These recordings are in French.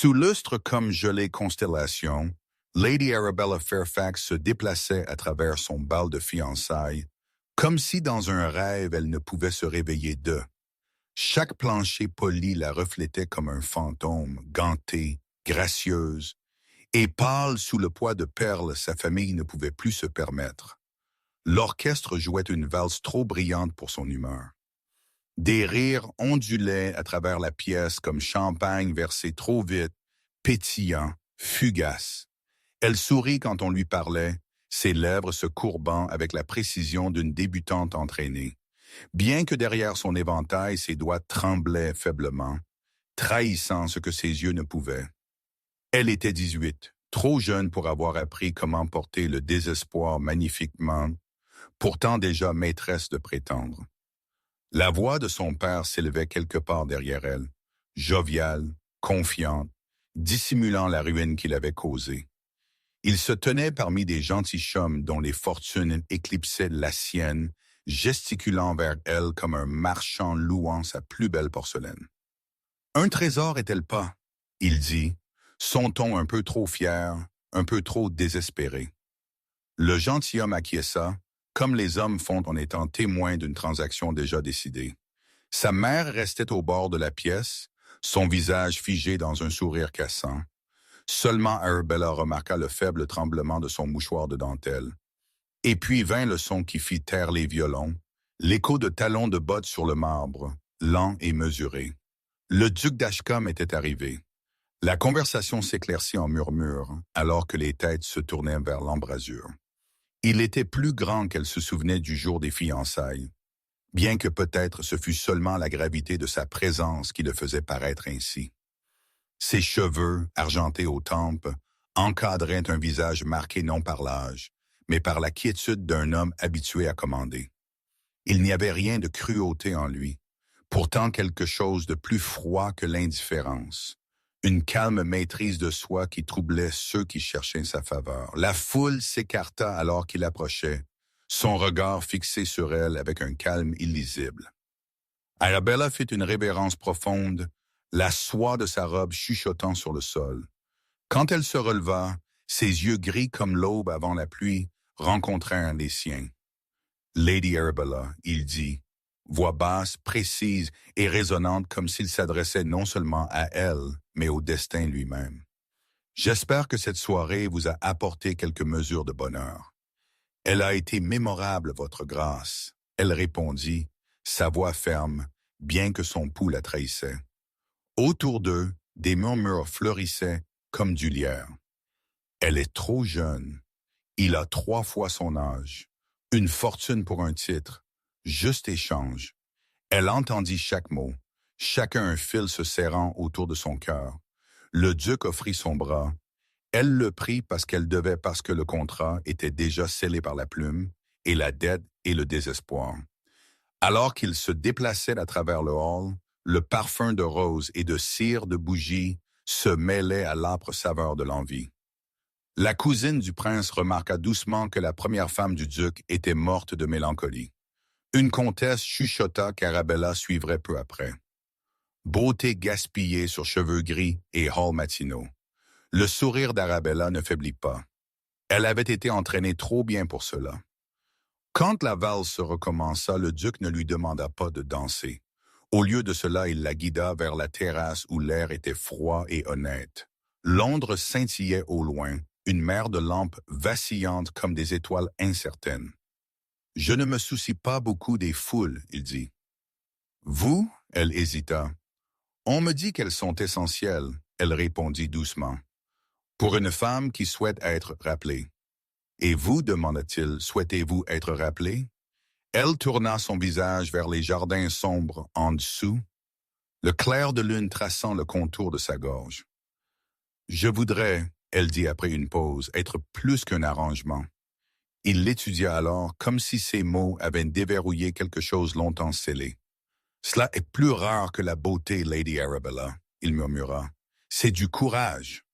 Sous lustre comme gelée constellation, Lady Arabella Fairfax se déplaçait à travers son bal de fiançailles, comme si dans un rêve elle ne pouvait se réveiller d'eux. Chaque plancher poli la reflétait comme un fantôme, gantée, gracieuse, et pâle sous le poids de perles sa famille ne pouvait plus se permettre. L'orchestre jouait une valse trop brillante pour son humeur. Des rires ondulaient à travers la pièce comme champagne versé trop vite, pétillant, fugace. Elle sourit quand on lui parlait, ses lèvres se courbant avec la précision d'une débutante entraînée. Bien que derrière son éventail, ses doigts tremblaient faiblement, trahissant ce que ses yeux ne pouvaient. Elle était 18, trop jeune pour avoir appris comment porter le désespoir magnifiquement, pourtant déjà maîtresse de prétendre. La voix de son père s'élevait quelque part derrière elle, joviale, confiante, dissimulant la ruine qu'il avait causée. Il se tenait parmi des gentilshommes dont les fortunes éclipsaient la sienne, gesticulant vers elle comme un marchand louant sa plus belle porcelaine. « Un trésor est-elle pas ?» il dit, son ton un peu trop fier, un peu trop désespéré. Le gentilhomme acquiesça, comme les hommes font en étant témoins d'une transaction déjà décidée. Sa mère restait au bord de la pièce, son visage figé dans un sourire cassant. Seulement Arabella remarqua le faible tremblement de son mouchoir de dentelle. Et puis vint le son qui fit taire les violons, l'écho de talons de bottes sur le marbre, lent et mesuré. Le duc d'Ashcombe était arrivé. La conversation s'éclaircit en murmures, alors que les têtes se tournaient vers l'embrasure. Il était plus grand qu'elle se souvenait du jour des fiançailles, bien que peut-être ce fût seulement la gravité de sa présence qui le faisait paraître ainsi. Ses cheveux, argentés aux tempes, encadraient un visage marqué non par l'âge, mais par la quiétude d'un homme habitué à commander. Il n'y avait rien de cruauté en lui, pourtant quelque chose de plus froid que l'indifférence. Une calme maîtrise de soi qui troublait ceux qui cherchaient sa faveur. La foule s'écarta alors qu'il approchait, son regard fixé sur elle avec un calme illisible. Arabella fit une révérence profonde, la soie de sa robe chuchotant sur le sol. Quand elle se releva, ses yeux gris comme l'aube avant la pluie rencontrèrent les siens. « Lady Arabella », il dit, voix basse, précise et résonnante comme s'il s'adressait non seulement à elle, mais au destin lui-même. « J'espère que cette soirée vous a apporté quelques mesures de bonheur. »« Elle a été mémorable, votre grâce. » Elle répondit, sa voix ferme, bien que son pouls la trahissait. Autour d'eux, des murmures fleurissaient comme du lierre. « Elle est trop jeune. Il a 3 fois son âge. Une fortune pour un titre. Juste échange. » Elle entendit chaque mot, chacun un fil se serrant autour de son cœur. Le duc offrit son bras. Elle le prit parce que le contrat était déjà scellé par la plume, et la dette et le désespoir. Alors qu'ils se déplaçaient à travers le hall, le parfum de rose et de cire de bougie se mêlait à l'âpre saveur de l'envie. La cousine du prince remarqua doucement que la première femme du duc était morte de mélancolie. Une comtesse chuchota qu'Arabella suivrait peu après. Beauté gaspillée sur cheveux gris et hauts matinaux. Le sourire d'Arabella ne faiblit pas. Elle avait été entraînée trop bien pour cela. Quand la valse recommença, le duc ne lui demanda pas de danser. Au lieu de cela, il la guida vers la terrasse où l'air était froid et honnête. Londres scintillait au loin, une mer de lampes vacillantes comme des étoiles incertaines. « Je ne me soucie pas beaucoup des foules, » il dit. « Vous ?» Elle hésita. « On me dit qu'elles sont essentielles, » elle répondit doucement. « Pour une femme qui souhaite être rappelée. »« Et vous, demanda-t-il, souhaitez-vous être rappelée ?» Elle tourna son visage vers les jardins sombres en dessous, le clair de lune traçant le contour de sa gorge. « Je voudrais, » elle dit après une pause, « être plus qu'un arrangement. » Il l'étudia alors comme si ses mots avaient déverrouillé quelque chose longtemps scellé. « Cela est plus rare que la beauté, Lady Arabella, » il murmura. « C'est du courage. »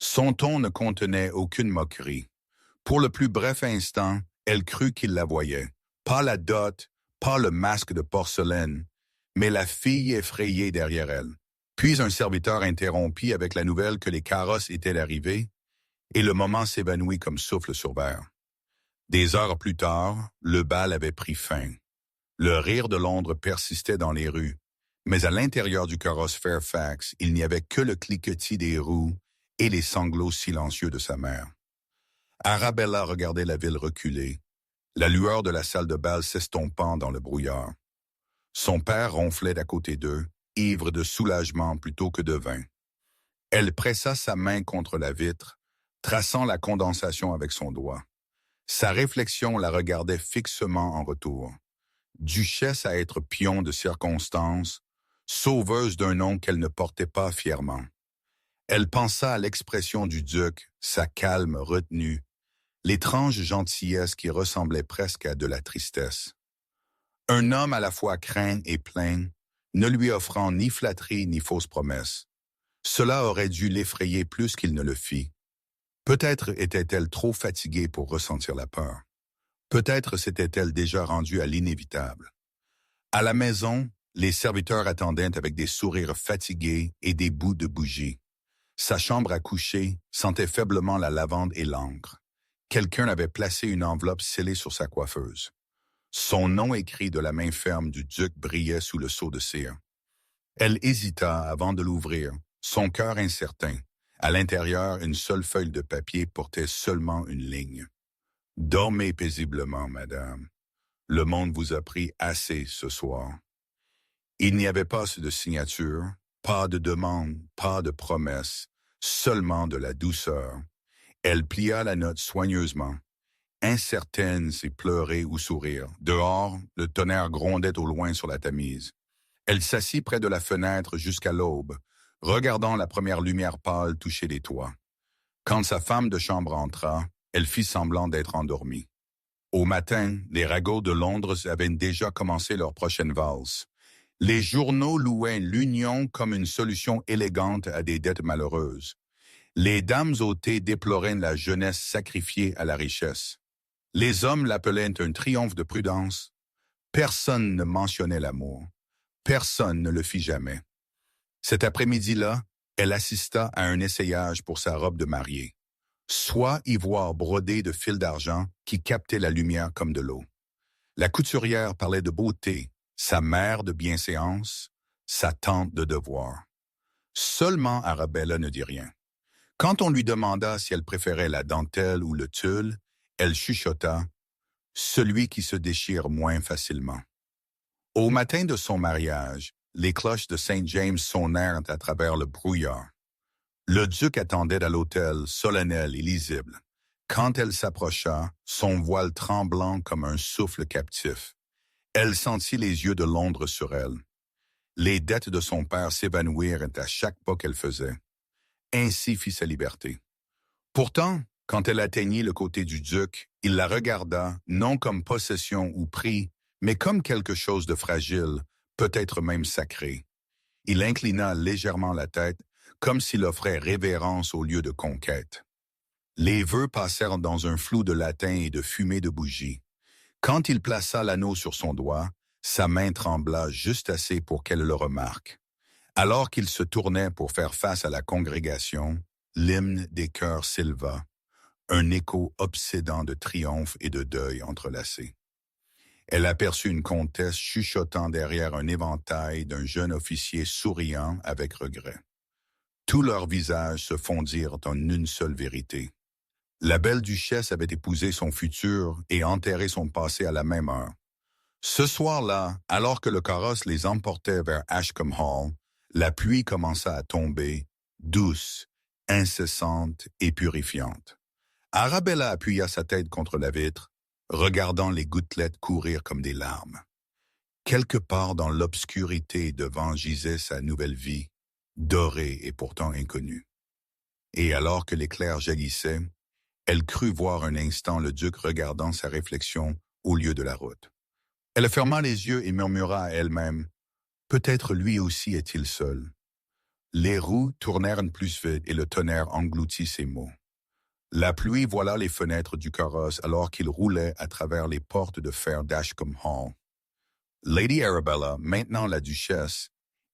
Son ton ne contenait aucune moquerie. Pour le plus bref instant, elle crut qu'il la voyait. Pas la dot, pas le masque de porcelaine, mais la fille effrayée derrière elle. Puis un serviteur interrompit avec la nouvelle que les carrosses étaient arrivés, et le moment s'évanouit comme souffle sur verre. Des heures plus tard, le bal avait pris fin. Le rire de Londres persistait dans les rues, mais à l'intérieur du carrosse Fairfax, il n'y avait que le cliquetis des roues et les sanglots silencieux de sa mère. Arabella regardait la ville reculer, la lueur de la salle de bal s'estompant dans le brouillard. Son père ronflait d'à côté d'eux, ivre de soulagement plutôt que de vin. Elle pressa sa main contre la vitre, traçant la condensation avec son doigt. Sa réflexion la regardait fixement en retour. Duchesse à être pion de circonstance, sauveuse d'un nom qu'elle ne portait pas fièrement. Elle pensa à l'expression du duc, sa calme retenue, l'étrange gentillesse qui ressemblait presque à de la tristesse. Un homme à la fois craint et plaint, ne lui offrant ni flatterie ni fausse promesse. Cela aurait dû l'effrayer plus qu'il ne le fit. Peut-être était-elle trop fatiguée pour ressentir la peur. Peut-être s'était-elle déjà rendue à l'inévitable. À la maison, les serviteurs attendaient avec des sourires fatigués et des bouts de bougie. Sa chambre à coucher sentait faiblement la lavande et l'encre. Quelqu'un avait placé une enveloppe scellée sur sa coiffeuse. Son nom écrit de la main ferme du duc brillait sous le seau de cire. Elle hésita avant de l'ouvrir, son cœur incertain. À l'intérieur, une seule feuille de papier portait seulement une ligne. « Dormez paisiblement, madame. Le monde vous a pris assez ce soir. » Il n'y avait pas de signature, pas de demande, pas de promesse, seulement de la douceur. Elle plia la note soigneusement, incertaine si pleurer ou sourire. Dehors, le tonnerre grondait au loin sur la Tamise. Elle s'assit près de la fenêtre jusqu'à l'aube, regardant la première lumière pâle toucher les toits. Quand sa femme de chambre entra, elle fit semblant d'être endormie. Au matin, les ragots de Londres avaient déjà commencé leur prochaine valse. Les journaux louaient l'union comme une solution élégante à des dettes malheureuses. Les dames au thé déploraient la jeunesse sacrifiée à la richesse. Les hommes l'appelaient un triomphe de prudence. Personne ne mentionnait l'amour. Personne ne le fit jamais. Cet après-midi-là, elle assista à un essayage pour sa robe de mariée. Soie ivoire brodée de fils d'argent qui captait la lumière comme de l'eau. La couturière parlait de beauté, sa mère de bienséance, sa tante de devoir. Seulement Arabella ne dit rien. Quand on lui demanda si elle préférait la dentelle ou le tulle, elle chuchota « celui qui se déchire moins facilement ». Au matin de son mariage, les cloches de Saint James sonnèrent à travers le brouillard. Le duc attendait à l'hôtel, solennel et lisible. Quand elle s'approcha, son voile tremblant comme un souffle captif. Elle sentit les yeux de Londres sur elle. Les dettes de son père s'évanouirent à chaque pas qu'elle faisait. Ainsi fit sa liberté. Pourtant, quand elle atteignit le côté du duc, il la regarda, non comme possession ou prix, mais comme quelque chose de fragile, peut-être même sacré. Il inclina légèrement la tête, comme s'il offrait révérence au lieu de conquête. Les vœux passèrent dans un flou de latin et de fumée de bougies. Quand il plaça l'anneau sur son doigt, sa main trembla juste assez pour qu'elle le remarque. Alors qu'il se tournait pour faire face à la congrégation, l'hymne des chœurs s'éleva, un écho obsédant de triomphe et de deuil entrelacés. Elle aperçut une comtesse chuchotant derrière un éventail d'un jeune officier souriant avec regret. Tous leurs visages se fondirent en une seule vérité. La belle duchesse avait épousé son futur et enterré son passé à la même heure. Ce soir-là, alors que le carrosse les emportait vers Ashcombe Hall, la pluie commença à tomber, douce, incessante et purifiante. Arabella appuya sa tête contre la vitre, regardant les gouttelettes courir comme des larmes. Quelque part dans l'obscurité devant gisait sa nouvelle vie, dorée et pourtant inconnue. Et alors que l'éclair jaillissait, elle crut voir un instant le duc regardant sa réflexion au lieu de la route. Elle ferma les yeux et murmura à elle-même « Peut-être lui aussi est-il seul ». Les roues tournèrent plus vite et le tonnerre engloutit ses mots. La pluie voila les fenêtres du carrosse alors qu'il roulait à travers les portes de fer d'Ashcombe Hall. Lady Arabella, maintenant la duchesse,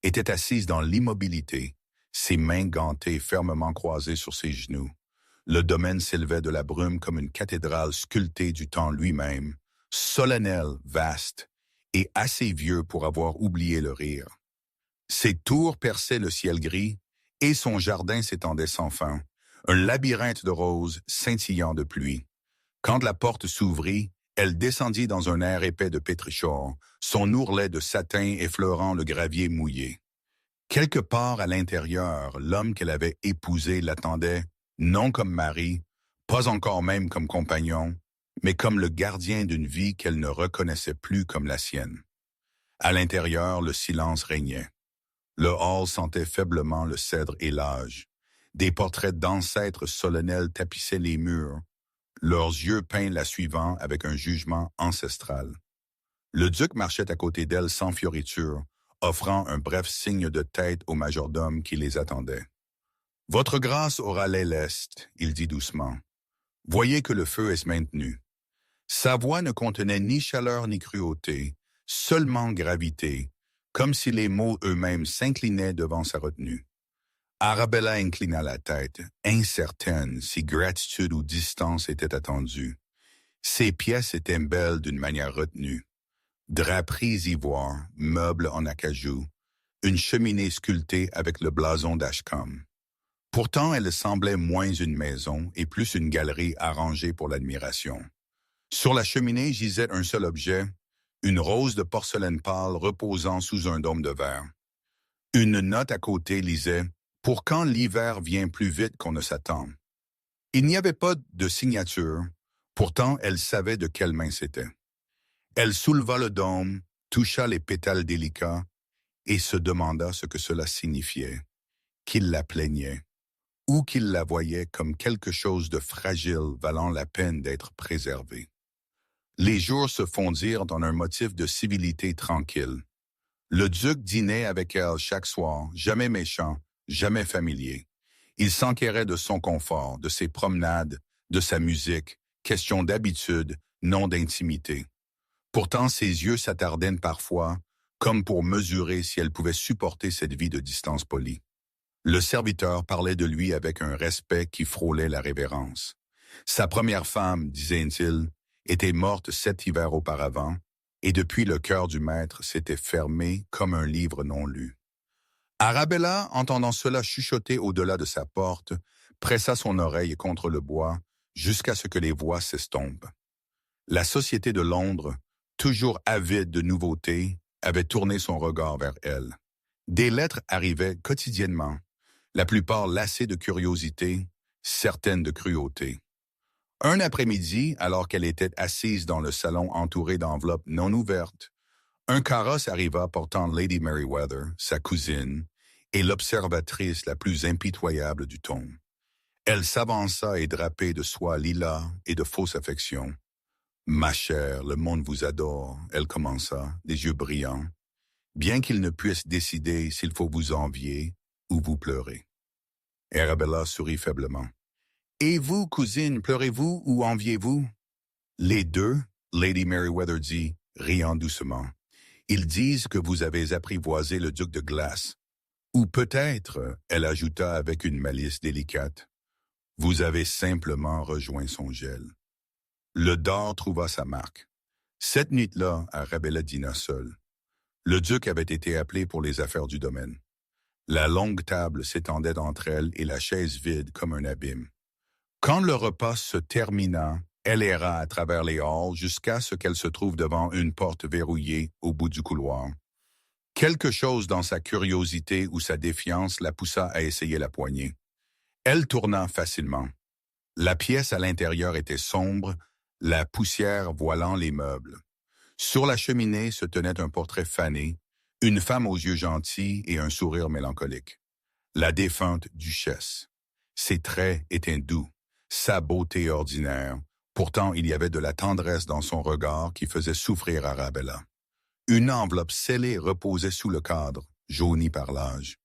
était assise dans l'immobilité, ses mains gantées fermement croisées sur ses genoux. Le domaine s'élevait de la brume comme une cathédrale sculptée du temps lui-même, solennel, vaste, et assez vieux pour avoir oublié le rire. Ses tours perçaient le ciel gris, et son jardin s'étendait sans fin, un labyrinthe de roses scintillant de pluie. Quand la porte s'ouvrit, elle descendit dans un air épais de pétrichor, son ourlet de satin effleurant le gravier mouillé. Quelque part à l'intérieur, l'homme qu'elle avait épousé l'attendait, non comme mari, pas encore même comme compagnon, mais comme le gardien d'une vie qu'elle ne reconnaissait plus comme la sienne. À l'intérieur, le silence régnait. Le hall sentait faiblement le cèdre et l'âge. Des portraits d'ancêtres solennels tapissaient les murs, leurs yeux peints la suivant avec un jugement ancestral. Le duc marchait à côté d'elle sans fioriture, offrant un bref signe de tête au majordome qui les attendait. « Votre grâce aura l'aile est, » il dit doucement. « Voyez que le feu est maintenu. » Sa voix ne contenait ni chaleur ni cruauté, seulement gravité, comme si les mots eux-mêmes s'inclinaient devant sa retenue. Arabella inclina la tête, incertaine si gratitude ou distance était attendue. Ses pièces étaient belles d'une manière retenue. Draperies ivoire, meubles en acajou, une cheminée sculptée avec le blason d'Ashcombe. Pourtant, elle semblait moins une maison et plus une galerie arrangée pour l'admiration. Sur la cheminée gisait un seul objet, une rose de porcelaine pâle reposant sous un dôme de verre. Une note à côté lisait « Pour quand l'hiver vient plus vite qu'on ne s'attend ». Il n'y avait pas de signature, pourtant elle savait de quelle main c'était. Elle souleva le dôme, toucha les pétales délicats et se demanda ce que cela signifiait, qu'il la plaignait, ou qu'il la voyait comme quelque chose de fragile valant la peine d'être préservé. Les jours se fondirent en un motif de civilité tranquille. Le duc dînait avec elle chaque soir, jamais méchant, jamais familier. Il s'enquérait de son confort, de ses promenades, de sa musique, question d'habitude, non d'intimité. Pourtant, ses yeux s'attardaient parfois, comme pour mesurer si elle pouvait supporter cette vie de distance polie. Le serviteur parlait de lui avec un respect qui frôlait la révérence. Sa première femme, disait-il, était morte 7 hivers auparavant, et depuis le cœur du maître s'était fermé comme un livre non lu. Arabella, entendant cela chuchoter au-delà de sa porte, pressa son oreille contre le bois jusqu'à ce que les voix s'estompent. La société de Londres, toujours avide de nouveautés, avait tourné son regard vers elle. Des lettres arrivaient quotidiennement, la plupart lassées de curiosité, certaines de cruauté. Un après-midi, alors qu'elle était assise dans le salon entourée d'enveloppes non ouvertes, un carrosse arriva portant Lady Merriweather, sa cousine, et l'observatrice la plus impitoyable du tome. Elle s'avança et drapée de soie lilas et de fausse affection. « Ma chère, le monde vous adore », elle commença, les yeux brillants, bien qu'il ne puisse décider s'il faut vous envier ou vous pleurer. Arabella sourit faiblement. « Et vous, cousine, pleurez-vous ou enviez-vous ?»« Les deux, » Lady Merriweather dit, riant doucement. « Ils disent que vous avez apprivoisé le duc de Glace. Ou peut-être, elle ajouta avec une malice délicate, vous avez simplement rejoint son gel. » Le dard trouva sa marque. Cette nuit-là, Arabella dîna seule. Le duc avait été appelé pour les affaires du domaine. La longue table s'étendait entre elle et la chaise vide comme un abîme. Quand le repas se termina, elle erra à travers les halls jusqu'à ce qu'elle se trouve devant une porte verrouillée au bout du couloir. Quelque chose dans sa curiosité ou sa défiance la poussa à essayer la poignée. Elle tourna facilement. La pièce à l'intérieur était sombre, la poussière voilant les meubles. Sur la cheminée se tenait un portrait fané, une femme aux yeux gentils et un sourire mélancolique. La défunte duchesse. Ses traits étaient doux, sa beauté ordinaire. Pourtant, il y avait de la tendresse dans son regard qui faisait souffrir Arabella. Une enveloppe scellée reposait sous le cadre, jaunie par l'âge.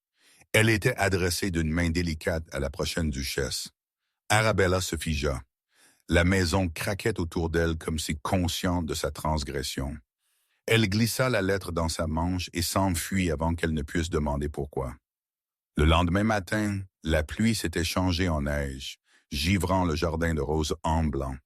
Elle était adressée d'une main délicate à la prochaine duchesse. Arabella se figea. La maison craquait autour d'elle comme si consciente de sa transgression. Elle glissa la lettre dans sa manche et s'enfuit avant qu'elle ne puisse demander pourquoi. Le lendemain matin, la pluie s'était changée en neige, givrant le jardin de roses en blanc.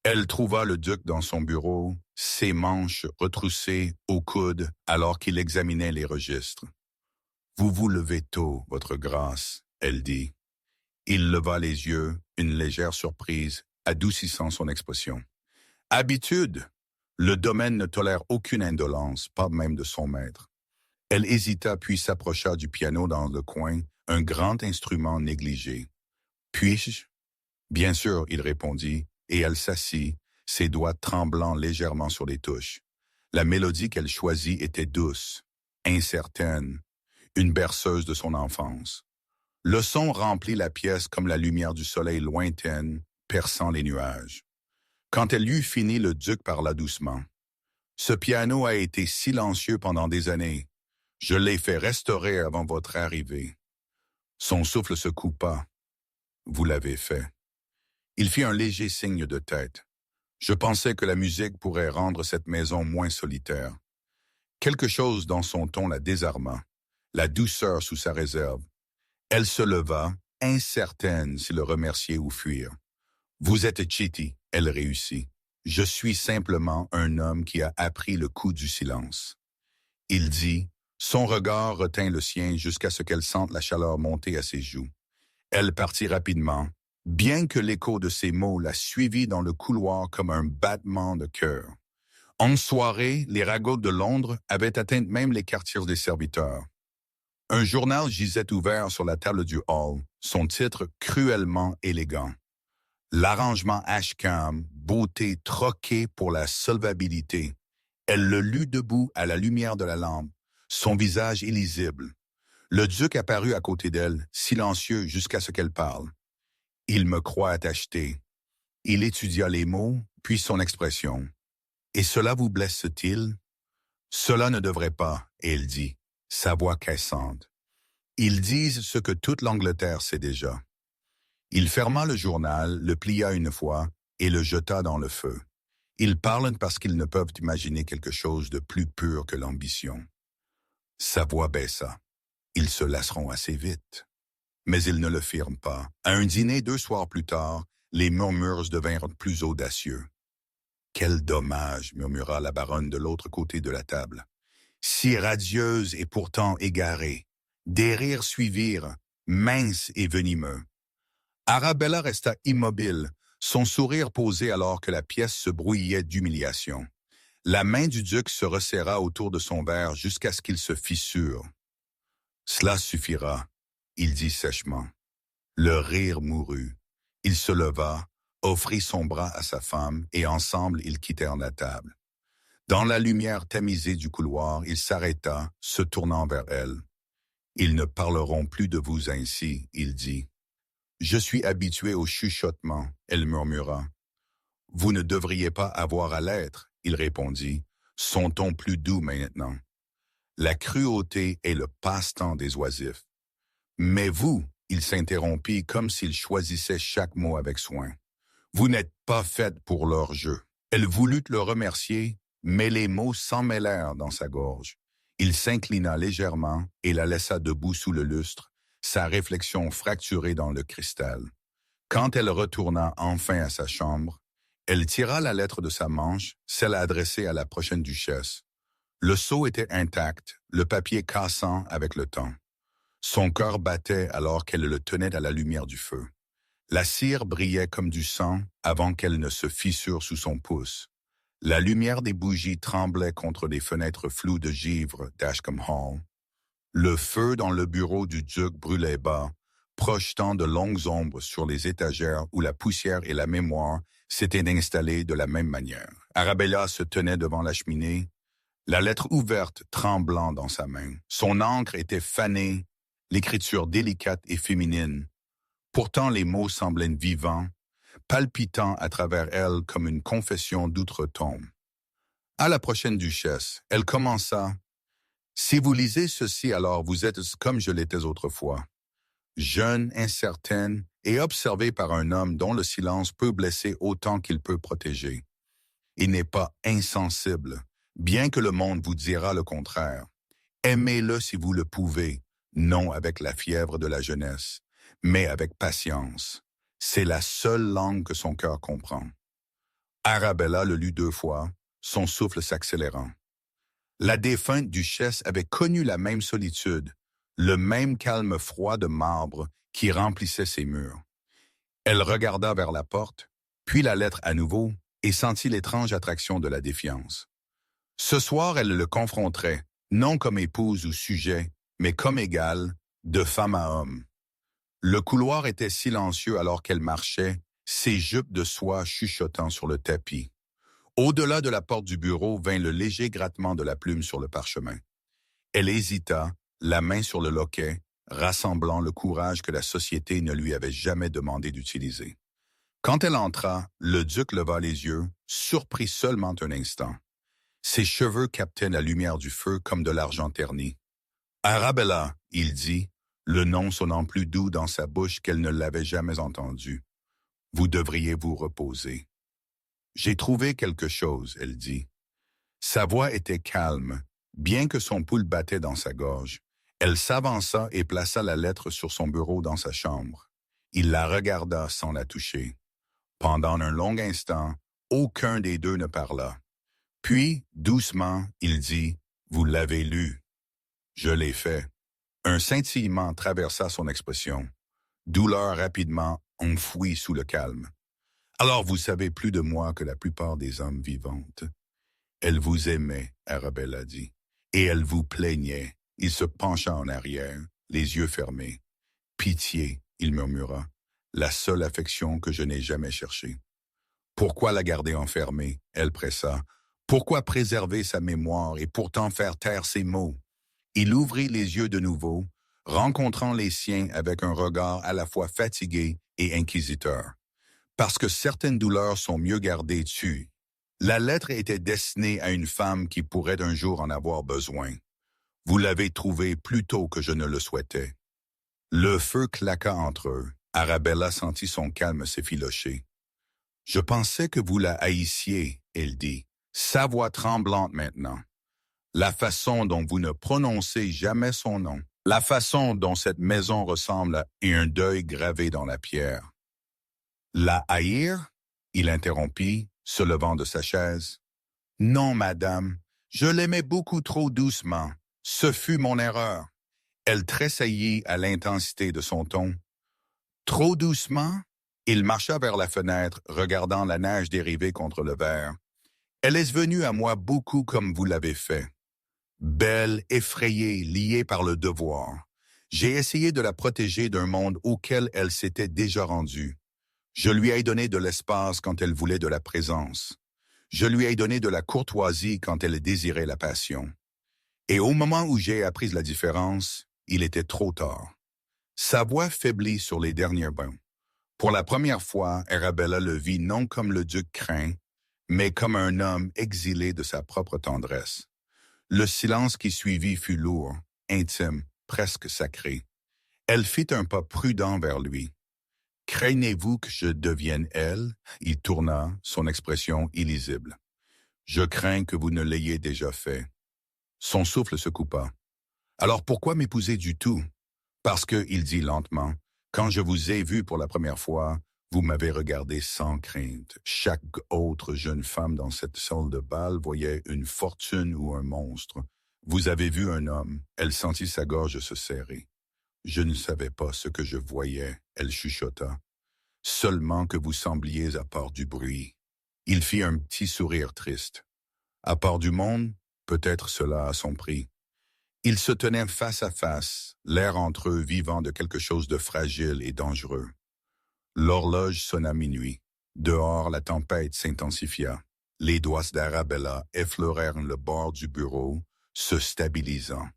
Elle trouva le duc dans son bureau, ses manches retroussées au coude alors qu'il examinait les registres. « Vous vous levez tôt, votre grâce, » elle dit. Il leva les yeux, une légère surprise, adoucissant son expression. « Habitude! Le domaine ne tolère aucune indolence, pas même de son maître. » Elle hésita puis s'approcha du piano dans le coin, un grand instrument négligé. « Puis-je? » « Bien sûr, » il répondit, et elle s'assit, ses doigts tremblant légèrement sur les touches. La mélodie qu'elle choisit était douce, incertaine, une berceuse de son enfance. Le son remplit la pièce comme la lumière du soleil lointaine, perçant les nuages. Quand elle eut fini, le duc parla doucement. « Ce piano a été silencieux pendant des années. Je l'ai fait restaurer avant votre arrivée. » Son souffle se coupa. « Vous l'avez fait. » Il fit un léger signe de tête. Je pensais que la musique pourrait rendre cette maison moins solitaire. Quelque chose dans son ton la désarma, la douceur sous sa réserve. Elle se leva, incertaine si le remercier ou fuir. « Vous êtes Chitty », elle réussit. « Je suis simplement un homme qui a appris le coup du silence. » Il dit, son regard retint le sien jusqu'à ce qu'elle sente la chaleur monter à ses joues. Elle partit rapidement, bien que l'écho de ses mots la suivît dans le couloir comme un battement de cœur. En soirée, les ragots de Londres avaient atteint même les quartiers des serviteurs. Un journal gisait ouvert sur la table du hall, son titre cruellement élégant. L'arrangement Ashcam, beauté troquée pour la solvabilité. Elle le lut debout à la lumière de la lampe, son visage illisible. Le duc apparut à côté d'elle, silencieux jusqu'à ce qu'elle parle. « Il me croit acheté. » Il étudia les mots, puis son expression. « Et cela vous blesse-t-il? » « Cela ne devrait pas, » elle dit, sa voix cassante. « Ils disent ce que toute l'Angleterre sait déjà. » Il ferma le journal, le plia une fois et le jeta dans le feu. Ils parlent parce qu'ils ne peuvent imaginer quelque chose de plus pur que l'ambition. Sa voix baissa. Ils se lasseront assez vite. Mais ils ne le firent pas. À un dîner 2 soirs plus tard, les murmures devinrent plus audacieux. « Quel dommage » murmura la baronne de l'autre côté de la table. « Si radieuse et pourtant égarée. » Des rires suivirent, minces et venimeux. Arabella resta immobile, son sourire posé alors que la pièce se brouillait d'humiliation. La main du duc se resserra autour de son verre jusqu'à ce qu'il se fissure. « Cela suffira », il dit sèchement. Le rire mourut. Il se leva, offrit son bras à sa femme et ensemble ils quittèrent la table. Dans la lumière tamisée du couloir, il s'arrêta, se tournant vers elle. « Ils ne parleront plus de vous ainsi, » il dit. « Je suis habitué au chuchotement, » elle murmura. « Vous ne devriez pas avoir à l'être, » il répondit, son ton plus doux maintenant. La cruauté est le passe-temps des oisifs. Mais vous, il s'interrompit comme s'il choisissait chaque mot avec soin. Vous n'êtes pas faite pour leur jeu. Elle voulut le remercier, mais les mots s'en mêlèrent dans sa gorge. Il s'inclina légèrement et la laissa debout sous le lustre, sa réflexion fracturée dans le cristal. Quand elle retourna enfin à sa chambre, elle tira la lettre de sa manche, celle adressée à la prochaine duchesse. Le sceau était intact, le papier cassant avec le temps. Son cœur battait alors qu'elle le tenait à la lumière du feu. La cire brillait comme du sang avant qu'elle ne se fissure sous son pouce. La lumière des bougies tremblait contre les fenêtres floues de givre d'Ashcombe Hall. Le feu dans le bureau du duc brûlait bas, projetant de longues ombres sur les étagères où la poussière et la mémoire s'étaient installées de la même manière. Arabella se tenait devant la cheminée, la lettre ouverte tremblant dans sa main. Son encre était fanée, l'écriture délicate et féminine. Pourtant les mots semblaient vivants, palpitant à travers elle comme une confession d'outre-tombe. À la prochaine duchesse, elle commença. « Si vous lisez ceci, alors vous êtes comme je l'étais autrefois. Jeune, incertaine et observée par un homme dont le silence peut blesser autant qu'il peut protéger. Il n'est pas insensible, Bien que le monde vous dira le contraire, aimez-le si vous le pouvez, non avec la fièvre de la jeunesse, mais avec patience. C'est la seule langue que son cœur comprend. Arabella le lut 2 fois, son souffle s'accélérant. La défunte duchesse avait connu la même solitude, le même calme froid de marbre qui remplissait ses murs. Elle regarda vers la porte, puis la lettre à nouveau, et sentit l'étrange attraction de la défiance. Ce soir, elle le confronterait, non comme épouse ou sujet, mais comme égale, de femme à homme. Le couloir était silencieux alors qu'elle marchait, ses jupes de soie chuchotant sur le tapis. Au-delà de la porte du bureau vint le léger grattement de la plume sur le parchemin. Elle hésita, la main sur le loquet, rassemblant le courage que la société ne lui avait jamais demandé d'utiliser. Quand elle entra, le duc leva les yeux, surpris seulement un instant. Ses cheveux captaient la lumière du feu comme de l'argent terni. « Arabella », il dit, le nom sonnant plus doux dans sa bouche qu'elle ne l'avait jamais entendu. « Vous devriez vous reposer. »« J'ai trouvé quelque chose, » elle dit. Sa voix était calme, bien que son pouls battait dans sa gorge. Elle s'avança et plaça la lettre sur son bureau dans sa chambre. Il la regarda sans la toucher. Pendant un long instant, aucun des deux ne parla. Puis, doucement, il dit, « Vous l'avez lu. » « Je l'ai fait. » Un scintillement traversa son expression. Douleur rapidement enfouie sous le calme. « Alors vous savez plus de moi que la plupart des hommes vivantes. » Elle vous aimait, Arabella dit, et elle vous plaignait. Il se pencha en arrière, les yeux fermés. « Pitié, » il murmura, « la seule affection que je n'ai jamais cherchée. » Pourquoi la garder enfermée? Elle pressa. Pourquoi préserver sa mémoire et pourtant faire taire ses mots? Il ouvrit les yeux de nouveau, rencontrant les siens avec un regard à la fois fatigué et inquisiteur. Parce que certaines douleurs sont mieux gardées tues. La lettre était destinée à une femme qui pourrait un jour en avoir besoin. Vous l'avez trouvée plus tôt que je ne le souhaitais. Le feu claqua entre eux. Arabella sentit son calme s'effilocher. « Je pensais que vous la haïssiez, » elle dit, sa voix tremblante maintenant. La façon dont vous ne prononcez jamais son nom, la façon dont cette maison ressemble à un deuil gravé dans la pierre. La haïr? Il interrompit, se levant de sa chaise. Non, madame, je l'aimais beaucoup trop doucement. Ce fut mon erreur. Elle tressaillit à l'intensité de son ton. Trop doucement? Il marcha vers la fenêtre, regardant la neige dériver contre le verre. Elle est venue à moi beaucoup comme vous l'avez fait. Belle, effrayée, liée par le devoir. J'ai essayé de la protéger d'un monde auquel elle s'était déjà rendue. Je lui ai donné de l'espace quand elle voulait de la présence. Je lui ai donné de la courtoisie quand elle désirait la passion. Et au moment où j'ai appris la différence, il était trop tard. Sa voix faiblit sur les derniers bons. Pour la première fois, Arabella le vit non comme le duc craint, mais comme un homme exilé de sa propre tendresse. Le silence qui suivit fut lourd, intime, presque sacré. Elle fit un pas prudent vers lui. « Craignez-vous que je devienne elle ?» Il tourna, son expression illisible. « Je crains que vous ne l'ayez déjà fait. » Son souffle se coupa. « Alors pourquoi m'épouser du tout? » Parce que, il dit lentement, quand je vous ai vu pour la première fois, vous m'avez regardé sans crainte. Chaque autre jeune femme dans cette salle de bal voyait une fortune ou un monstre. Vous avez vu un homme. Elle sentit sa gorge se serrer. Je ne savais pas ce que je voyais, elle chuchota. Seulement que vous sembliez à part du bruit. Il fit un petit sourire triste. À part du monde, peut-être cela a son prix. Ils se tenaient face à face, l'air entre eux vivant de quelque chose de fragile et dangereux. L'horloge sonna minuit. Dehors, la tempête s'intensifia. Les doigts d'Arabella effleurèrent le bord du bureau, se stabilisant.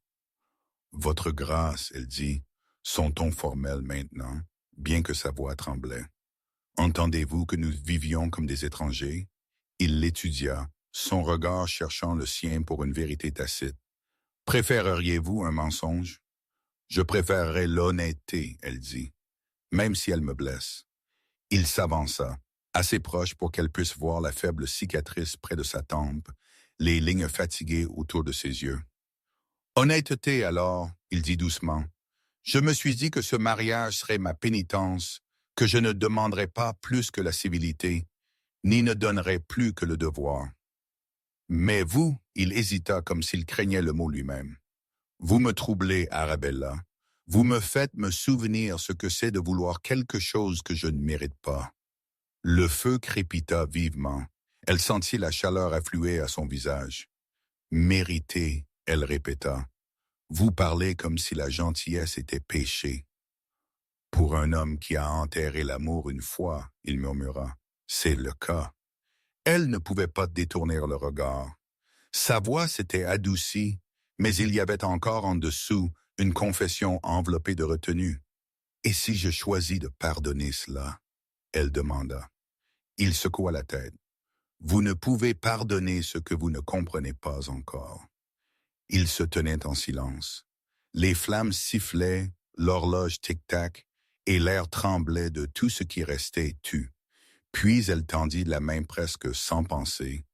« Votre grâce, » elle dit, son ton formel maintenant, bien que sa voix tremblait. « Entendez-vous que nous vivions comme des étrangers? » Il l'étudia, son regard cherchant le sien pour une vérité tacite. « Préféreriez-vous un mensonge? »« Je préférerais l'honnêteté, » elle dit, « même si elle me blesse. » Il s'avança, assez proche pour qu'elle puisse voir la faible cicatrice près de sa tempe, les lignes fatiguées autour de ses yeux. Honnêteté alors, il dit doucement. Je me suis dit que ce mariage serait ma pénitence, que je ne demanderais pas plus que la civilité, ni ne donnerais plus que le devoir. Mais vous, il hésita comme s'il craignait le mot lui-même. Vous me troublez, Arabella. Vous me faites me souvenir ce que c'est de vouloir quelque chose que je ne mérite pas. Le feu crépita vivement. Elle sentit la chaleur affluer à son visage. Mériter, elle répéta. Vous parlez comme si la gentillesse était péché. Pour un homme qui a enterré l'amour une fois, il murmura, c'est le cas. Elle ne pouvait pas détourner le regard. Sa voix s'était adoucie, mais il y avait encore en dessous une confession enveloppée de retenue. Et si je choisis de pardonner cela? Elle demanda. Il secoua la tête. Vous ne pouvez pardonner ce que vous ne comprenez pas encore. Ils se tenaient en silence. Les flammes sifflaient, l'horloge tic-tac, et l'air tremblait de tout ce qui restait tu. Puis elle tendit la main presque sans penser,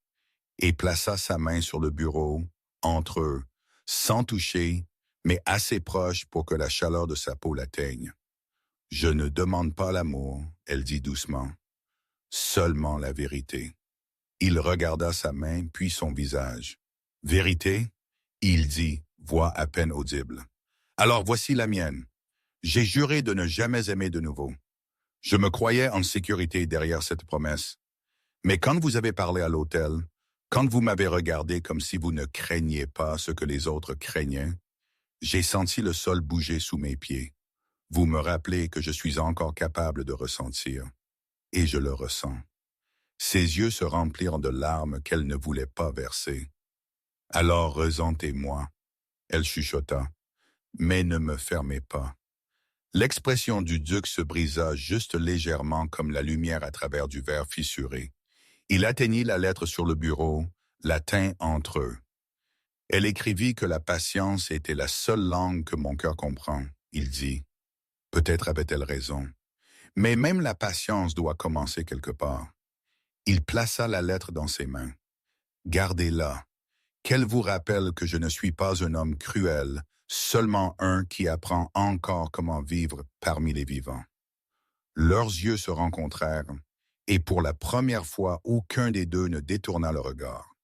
et plaça sa main sur le bureau, entre eux, sans toucher, mais assez proche pour que la chaleur de sa peau l'atteigne. Je ne demande pas l'amour, elle dit doucement, seulement la vérité. Il regarda sa main, puis son visage. Vérité? Il dit, voix à peine audible. Alors voici la mienne. J'ai juré de ne jamais aimer de nouveau. Je me croyais en sécurité derrière cette promesse. Mais quand vous avez parlé à l'hôtel, quand vous m'avez regardé comme si vous ne craigniez pas ce que les autres craignaient, j'ai senti le sol bouger sous mes pieds. Vous me rappelez que je suis encore capable de ressentir. Et je le ressens. Ses yeux se remplirent de larmes qu'elle ne voulait pas verser. Alors ressentez-moi, elle chuchota, mais ne me fermez pas. L'expression du duc se brisa juste légèrement comme la lumière à travers du verre fissuré. Il atteignit la lettre sur le bureau, la tint entre eux. Elle écrivit que la patience était la seule langue que mon cœur comprend, il dit. Peut-être avait-elle raison. Mais même la patience doit commencer quelque part. Il plaça la lettre dans ses mains. Gardez-la. Qu'elle vous rappelle que je ne suis pas un homme cruel, seulement un qui apprend encore comment vivre parmi les vivants. Leurs yeux se rencontrèrent, et pour la première fois, aucun des deux ne détourna le regard.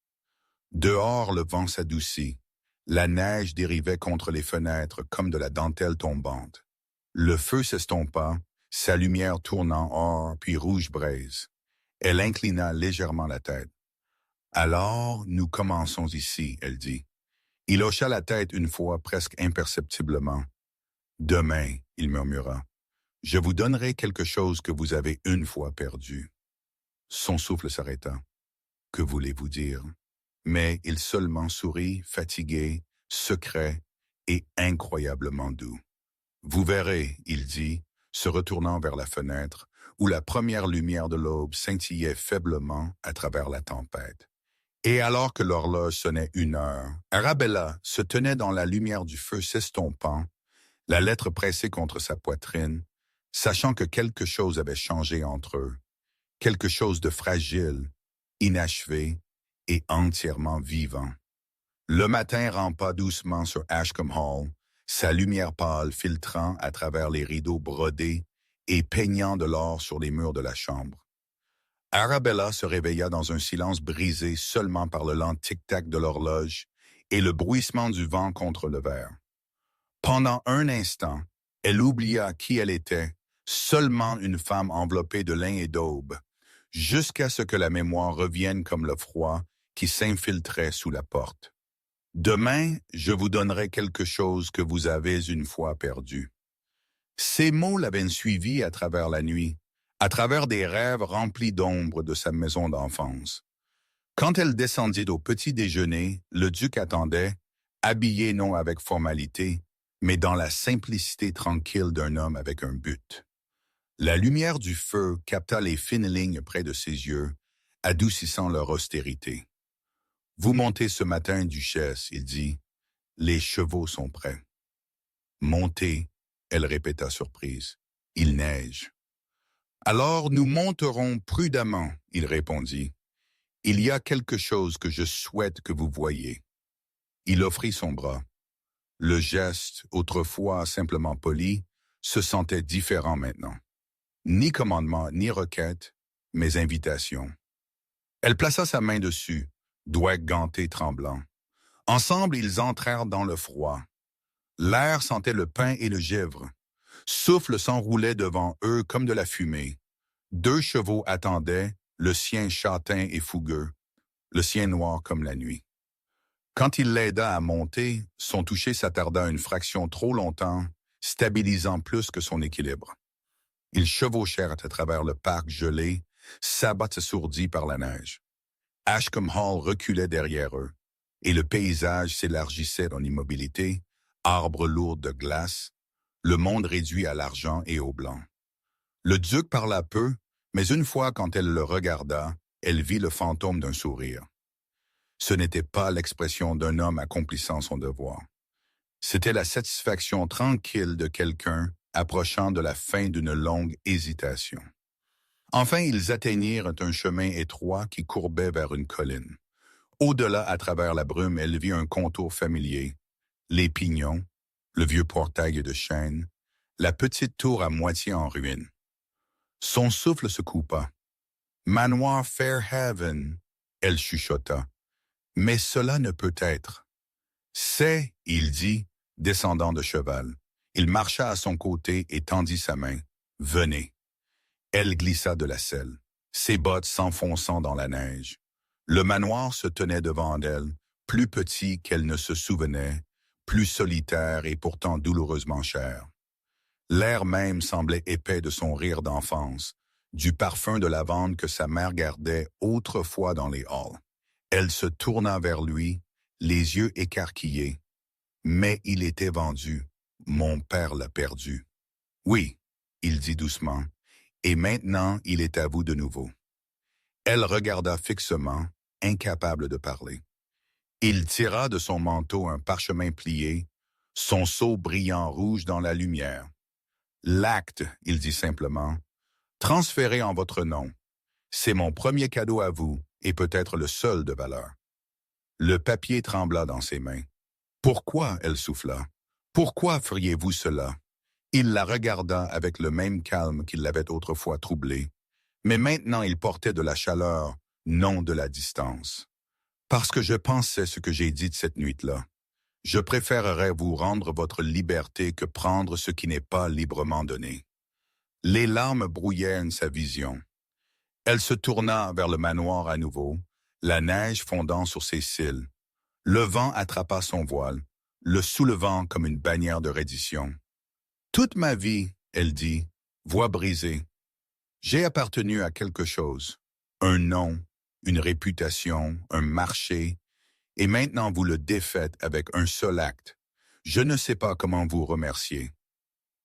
Dehors, le vent s'adoucit. La neige dérivait contre les fenêtres comme de la dentelle tombante. Le feu s'estompa, sa lumière tournant or puis rouge braise. Elle inclina légèrement la tête. « Alors, nous commençons ici, elle dit. Il hocha la tête une fois presque imperceptiblement. « Demain, il murmura, je vous donnerai quelque chose que vous avez une fois perdu. » Son souffle s'arrêta. « Que voulez-vous dire? » Mais il seulement sourit, fatigué, secret et incroyablement doux. « Vous verrez, il dit, se retournant vers la fenêtre, où la première lumière de l'aube scintillait faiblement à travers la tempête. Et alors que l'horloge sonnait 1 heure, Arabella se tenait dans la lumière du feu s'estompant, la lettre pressée contre sa poitrine, sachant que quelque chose avait changé entre eux, quelque chose de fragile, inachevé et entièrement vivant. Le matin rampa doucement sur Ashcombe Hall, sa lumière pâle filtrant à travers les rideaux brodés et peignant de l'or sur les murs de la chambre. Arabella se réveilla dans un silence brisé seulement par le lent tic-tac de l'horloge et le bruissement du vent contre le verre. Pendant un instant, elle oublia qui elle était, seulement une femme enveloppée de lin et d'aube, jusqu'à ce que la mémoire revienne comme le froid qui s'infiltrait sous la porte. « Demain, je vous donnerai quelque chose que vous avez une fois perdu. » Ces mots l'avaient suivi à travers la nuit, à travers des rêves remplis d'ombre de sa maison d'enfance. Quand elle descendit au petit déjeuner, le duc attendait, habillé non avec formalité, mais dans la simplicité tranquille d'un homme avec un but. La lumière du feu capta les fines lignes près de ses yeux, adoucissant leur austérité. « Vous montez ce matin, duchesse, il dit. Les chevaux sont prêts. »« Montez, elle répéta surprise. Il neige. »« Alors nous monterons prudemment, il répondit. Il y a quelque chose que je souhaite que vous voyiez. Il offrit son bras. Le geste, autrefois simplement poli, se sentait différent maintenant. Ni commandement, ni requête, mais invitation. Elle plaça sa main dessus, doigts gantés tremblants. Ensemble, ils entrèrent dans le froid. L'air sentait le pain et le givre. Souffle s'enroulait devant eux comme de la fumée. 2 chevaux attendaient, le sien châtain et fougueux, le sien noir comme la nuit. Quand il l'aida à monter, son toucher s'attarda une fraction trop longtemps, stabilisant plus que son équilibre. Ils chevauchèrent à travers le parc gelé, sabots assourdis par la neige. Ashcombe Hall reculait derrière eux, et le paysage s'élargissait en immobilité, arbres lourds de glace, le monde réduit à l'argent et au blanc. Le duc parla peu, mais une fois quand elle le regarda, elle vit le fantôme d'un sourire. Ce n'était pas l'expression d'un homme accomplissant son devoir. C'était la satisfaction tranquille de quelqu'un approchant de la fin d'une longue hésitation. Enfin, ils atteignirent un chemin étroit qui courbait vers une colline. Au-delà, à travers la brume, elle vit un contour familier. Les pignons, le vieux portail de chêne, la petite tour à moitié en ruine. Son souffle se coupa. « Manoir Fairhaven », elle chuchota. « Mais cela ne peut être. »« C'est, » il dit, descendant de cheval. Il marcha à son côté et tendit sa main. « Venez. » Elle glissa de la selle, ses bottes s'enfonçant dans la neige. Le manoir se tenait devant elle, plus petit qu'elle ne se souvenait, plus solitaire et pourtant douloureusement cher. L'air même semblait épais de son rire d'enfance, du parfum de lavande que sa mère gardait autrefois dans les halls. Elle se tourna vers lui, les yeux écarquillés. Mais il était vendu. Mon père l'a perdu. Oui, il dit doucement, et maintenant il est à vous de nouveau. Elle regarda fixement, incapable de parler. Il tira de son manteau un parchemin plié, son sceau brillant rouge dans la lumière. L'acte, il dit simplement, transféré en votre nom. C'est mon premier cadeau à vous et peut-être le seul de valeur. Le papier trembla dans ses mains. Pourquoi, elle souffla. Pourquoi feriez-vous cela? Il la regarda avec le même calme qui l'avait autrefois troublée. Mais maintenant il portait de la chaleur, non de la distance. Parce que je pensais ce que j'ai dit de cette nuit-là. Je préférerais vous rendre votre liberté que prendre ce qui n'est pas librement donné. Les larmes brouillèrent sa vision. Elle se tourna vers le manoir à nouveau, la neige fondant sur ses cils. Le vent attrapa son voile, le soulevant comme une bannière de reddition. Toute ma vie, elle dit, voix brisée, j'ai appartenu à quelque chose, un nom, une réputation, un marché, et maintenant vous le défaites avec un seul acte. Je ne sais pas comment vous remercier.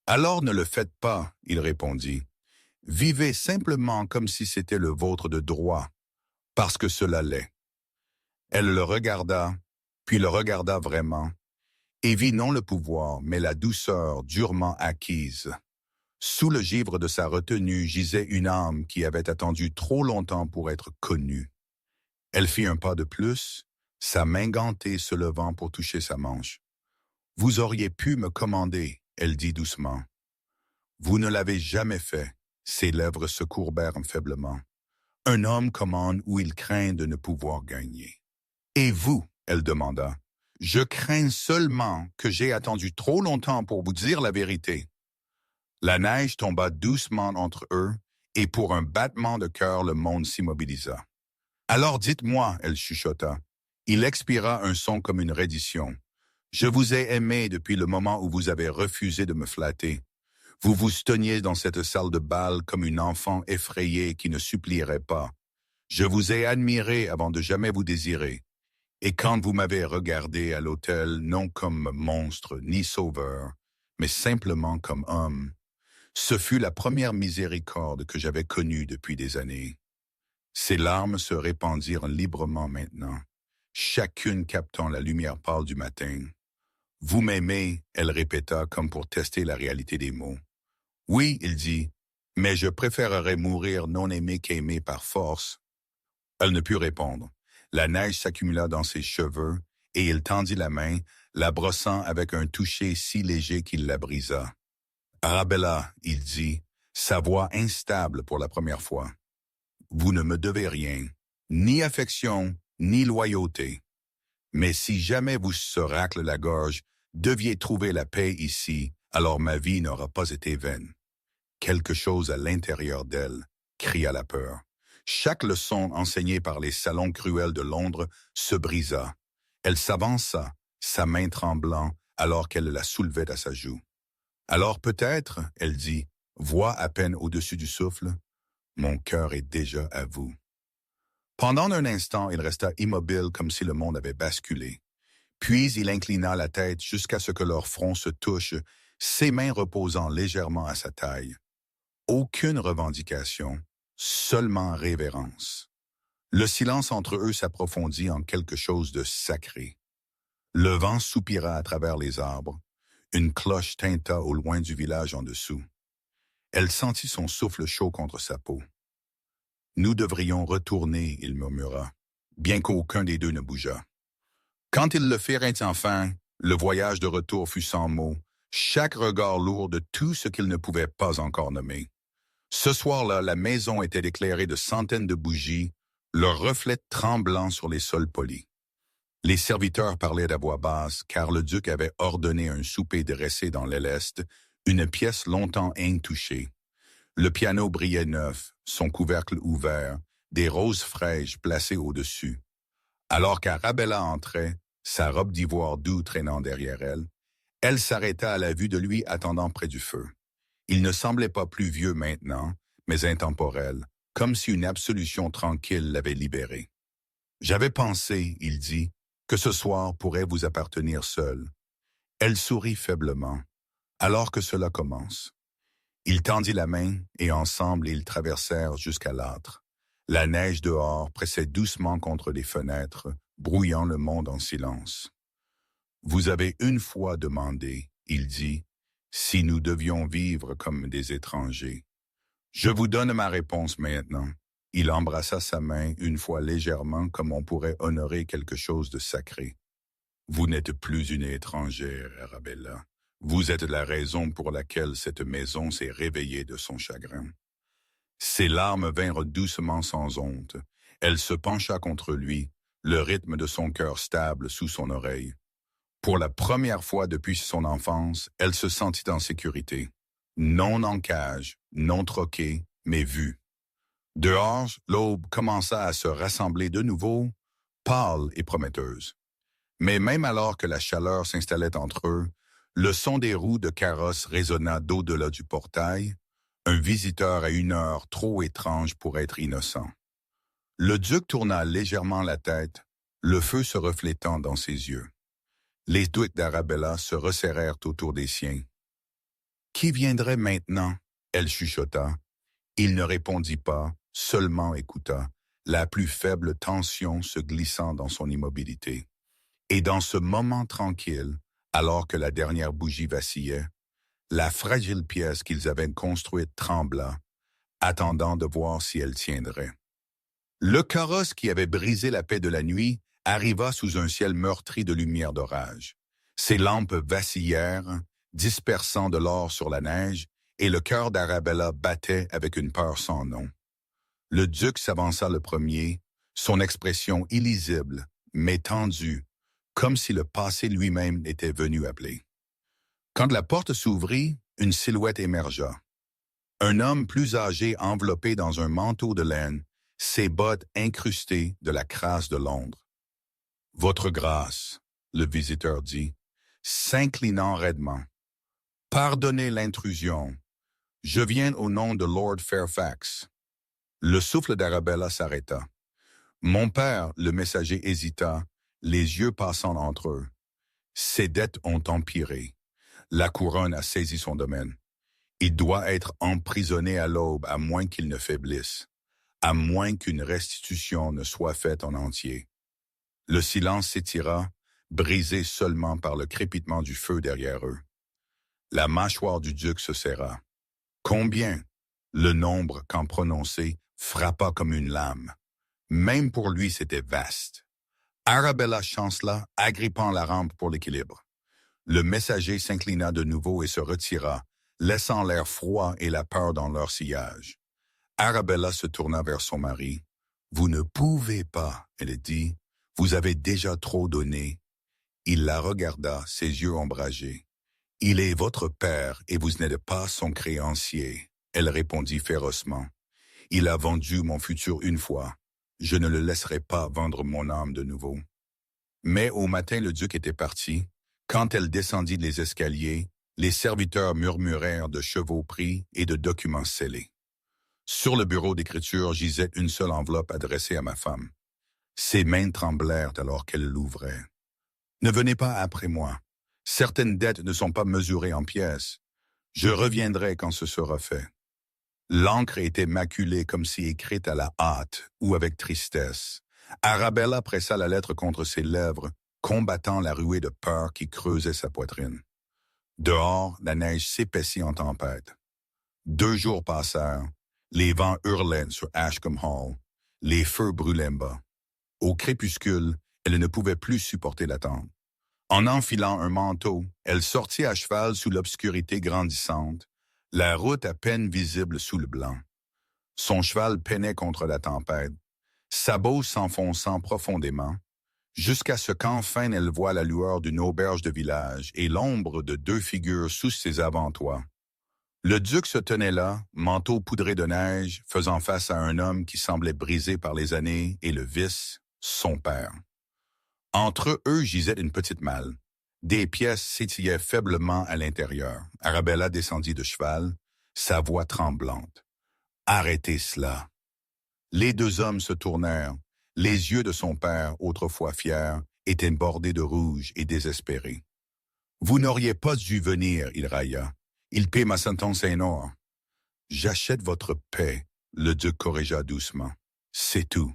Alors ne le faites pas, il répondit. Vivez simplement comme si c'était le vôtre de droit, parce que cela l'est. Elle le regarda, puis le regarda vraiment, et vit non le pouvoir, mais la douceur durement acquise. Sous le givre de sa retenue gisait une âme qui avait attendu trop longtemps pour être connue. Elle fit un pas de plus, sa main gantée se levant pour toucher sa manche. « Vous auriez pu me commander, » elle dit doucement. « Vous ne l'avez jamais fait. » Ses lèvres se courbèrent faiblement. « Un homme commande où il craint de ne pouvoir gagner. »« Et vous ?» elle demanda. « Je crains seulement que j'ai attendu trop longtemps pour vous dire la vérité. » La neige tomba doucement entre eux, et pour un battement de cœur le monde s'immobilisa. « Alors dites-moi, » elle chuchota. Il expira un son comme une reddition. « Je vous ai aimé depuis le moment où vous avez refusé de me flatter. Vous vous steniez dans cette salle de bal comme une enfant effrayée qui ne supplierait pas. Je vous ai admiré avant de jamais vous désirer. Et quand vous m'avez regardé à l'autel, non comme monstre ni sauveur, mais simplement comme homme, ce fut la première miséricorde que j'avais connue depuis des années. » Ses larmes se répandirent librement maintenant, chacune captant la lumière pâle du matin. « Vous m'aimez, » elle répéta comme pour tester la réalité des mots. « Oui, il dit, mais je préférerais mourir non aimé qu'aimé par force. » Elle ne put répondre. La neige s'accumula dans ses cheveux, et il tendit la main, la brossant avec un toucher si léger qu'il la brisa. « Arabella, il dit, sa voix instable pour la première fois. Vous ne me devez rien, ni affection, ni loyauté. Mais si jamais vous se racle la gorge, deviez trouver la paix ici, alors ma vie n'aura pas été vaine. » Quelque chose à l'intérieur d'elle cria la peur. Chaque leçon enseignée par les salons cruels de Londres se brisa. Elle s'avança, sa main tremblant, alors qu'elle la soulevait à sa joue. « Alors peut-être, elle dit, voix à peine au-dessus du souffle, mon cœur est déjà à vous. » Pendant un instant, il resta immobile comme si le monde avait basculé. Puis il inclina la tête jusqu'à ce que leurs fronts se touchent, ses mains reposant légèrement à sa taille. Aucune revendication, seulement révérence. Le silence entre eux s'approfondit en quelque chose de sacré. Le vent soupira à travers les arbres. Une cloche tinta au loin du village en dessous. Elle sentit son souffle chaud contre sa peau. « Nous devrions retourner, » il murmura, bien qu'aucun des deux ne bougea. Quand ils le firent enfin, le voyage de retour fut sans mots, chaque regard lourd de tout ce qu'ils ne pouvaient pas encore nommer. Ce soir-là, la maison était éclairée de centaines de bougies, leurs reflets tremblant sur les sols polis. Les serviteurs parlaient à voix basse, car le duc avait ordonné un souper dressé dans l'aile est, une pièce longtemps intouchée. Le piano brillait neuf, son couvercle ouvert, des roses fraîches placées au-dessus. Alors qu'Arabella entrait, sa robe d'ivoire doux traînant derrière elle, elle s'arrêta à la vue de lui attendant près du feu. Il ne semblait pas plus vieux maintenant, mais intemporel, comme si une absolution tranquille l'avait libéré. « J'avais pensé, il dit, que ce soir pourrait vous appartenir seul. » Elle sourit faiblement. « Alors que cela commence. » Il tendit la main et ensemble ils traversèrent jusqu'à l'âtre. La neige dehors pressait doucement contre les fenêtres, brouillant le monde en silence. « Vous avez une fois demandé, il dit, si nous devions vivre comme des étrangers. Je vous donne ma réponse maintenant. » Il embrassa sa main une fois légèrement comme on pourrait honorer quelque chose de sacré. « Vous n'êtes plus une étrangère, Arabella. Vous êtes la raison pour laquelle cette maison s'est réveillée de son chagrin. » Ses larmes vinrent doucement sans honte. Elle se pencha contre lui, le rythme de son cœur stable sous son oreille. Pour la première fois depuis son enfance, elle se sentit en sécurité. Non en cage, non troquée, mais vue. Dehors, l'aube commença à se rassembler de nouveau, pâle et prometteuse. Mais même alors que la chaleur s'installait entre eux, le son des roues de carrosse résonna d'au-delà du portail, un visiteur à une heure trop étrange pour être innocent. Le duc tourna légèrement la tête, le feu se reflétant dans ses yeux. Les doigts d'Arabella se resserrèrent autour des siens. « Qui viendrait maintenant ?» elle chuchota. Il ne répondit pas, seulement écouta, la plus faible tension se glissant dans son immobilité. Et dans ce moment tranquille, alors que la dernière bougie vacillait, la fragile pièce qu'ils avaient construite trembla, attendant de voir si elle tiendrait. Le carrosse qui avait brisé la paix de la nuit arriva sous un ciel meurtri de lumière d'orage. Ses lampes vacillèrent, dispersant de l'or sur la neige, et le cœur d'Arabella battait avec une peur sans nom. Le duc s'avança le premier, son expression illisible, mais tendue, comme si le passé lui-même était venu appeler. Quand la porte s'ouvrit, une silhouette émergea. Un homme plus âgé enveloppé dans un manteau de laine, ses bottes incrustées de la crasse de Londres. « Votre grâce, » le visiteur dit, s'inclinant raidement. « Pardonnez l'intrusion. Je viens au nom de Lord Fairfax. » Le souffle d'Arabella s'arrêta. « Mon père, » le messager hésita, les yeux passant entre eux. « Ses dettes ont empiré. La couronne a saisi son domaine. Il doit être emprisonné à l'aube à moins qu'il ne faiblisse, à moins qu'une restitution ne soit faite en entier. » Le silence s'étira, brisé seulement par le crépitement du feu derrière eux. La mâchoire du duc se serra. « Combien ?» Le nombre, quand prononcé, frappa comme une lame. Même pour lui, c'était vaste. Arabella chancela, agrippant la rampe pour l'équilibre. Le messager s'inclina de nouveau et se retira, laissant l'air froid et la peur dans leur sillage. Arabella se tourna vers son mari. « Vous ne pouvez pas, elle dit. Vous avez déjà trop donné. » Il la regarda, ses yeux ombragés. « Il est votre père et vous n'êtes pas son créancier. » Elle répondit férocement. « Il a vendu mon futur une fois. Je ne le laisserai pas vendre mon âme de nouveau. » Mais au matin, le duc était parti. Quand elle descendit les escaliers, les serviteurs murmurèrent de chevaux pris et de documents scellés. Sur le bureau d'écriture gisait une seule enveloppe adressée à ma femme. Ses mains tremblèrent alors qu'elle l'ouvrait. « Ne venez pas après moi. Certaines dettes ne sont pas mesurées en pièces. Je reviendrai quand ce sera fait. » L'encre était maculée comme si écrite à la hâte ou avec tristesse. Arabella pressa la lettre contre ses lèvres, combattant la ruée de peur qui creusait sa poitrine. Dehors, la neige s'épaissit en tempête. 2 jours passèrent. Les vents hurlaient sur Ashcombe Hall. Les feux brûlaient bas. Au crépuscule, elle ne pouvait plus supporter l'attente. En enfilant un manteau, elle sortit à cheval sous l'obscurité grandissante, la route à peine visible sous le blanc. Son cheval peinait contre la tempête, sa bosse s'enfonçant profondément, jusqu'à ce qu'enfin elle voie la lueur d'une auberge de village et l'ombre de 2 figures sous ses avant-toits. Le duc se tenait là, manteau poudré de neige, faisant face à un homme qui semblait brisé par les années et le vice, son père. Entre eux gisait une petite malle. Des pièces s'étillaient faiblement à l'intérieur. Arabella descendit de cheval, sa voix tremblante. « Arrêtez cela !» Les 2 hommes se tournèrent. Les yeux de son père, autrefois fiers, étaient bordés de rouge et désespérés. « Vous n'auriez pas dû venir, » il railla. « Il paie ma sentence en or. »« J'achète votre paix, » le duc corrigea doucement. « C'est tout. »«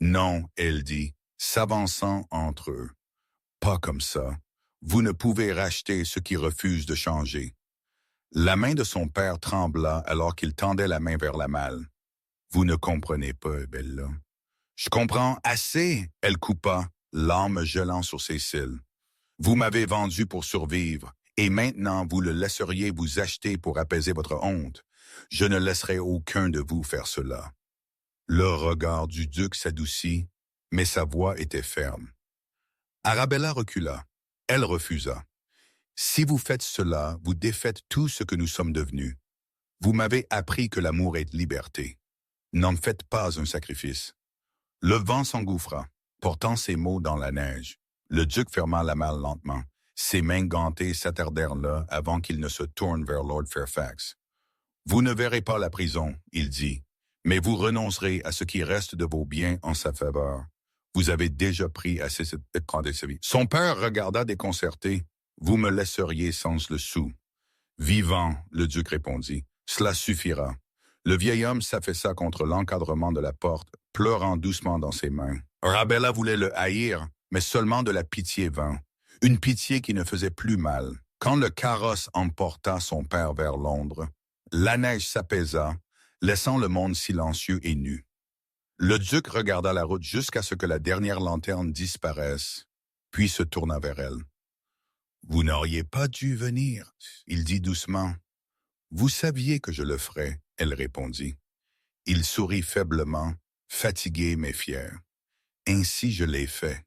Non, » elle dit, s'avançant entre eux. « Pas comme ça. Vous ne pouvez racheter ce qui refuse de changer. » La main de son père trembla alors qu'il tendait la main vers la malle. « Vous ne comprenez pas, Bella. »« Je comprends assez, » elle coupa, larmes gelant sur ses cils. « Vous m'avez vendu pour survivre, et maintenant vous le laisseriez vous acheter pour apaiser votre honte. Je ne laisserai aucun de vous faire cela. » Le regard du duc s'adoucit, mais sa voix était ferme. Arabella recula. Elle refusa. « Si vous faites cela, vous défaites tout ce que nous sommes devenus. Vous m'avez appris que l'amour est liberté. N'en faites pas un sacrifice. » Le vent s'engouffra, portant ces mots dans la neige. Le duc ferma la malle lentement. Ses mains gantées s'attardèrent là avant qu'il ne se tourne vers Lord Fairfax. « Vous ne verrez pas la prison, » il dit, « mais vous renoncerez à ce qui reste de vos biens en sa faveur. Vous avez déjà pris assez de prendre sa vie. » Son père regarda déconcerté. « Vous me laisseriez sans le sou. »« Vivant, » le duc répondit, « cela suffira. » Le vieil homme s'affaissa contre l'encadrement de la porte, pleurant doucement dans ses mains. Arabella voulait le haïr, mais seulement de la pitié vint. Une pitié qui ne faisait plus mal. Quand le carrosse emporta son père vers Londres, la neige s'apaisa, laissant le monde silencieux et nu. Le duc regarda la route jusqu'à ce que la dernière lanterne disparaisse, puis se tourna vers elle. « Vous n'auriez pas dû venir, » il dit doucement. « Vous saviez que je le ferais, » elle répondit. Il sourit faiblement, fatigué mais fier. « Ainsi je l'ai fait. »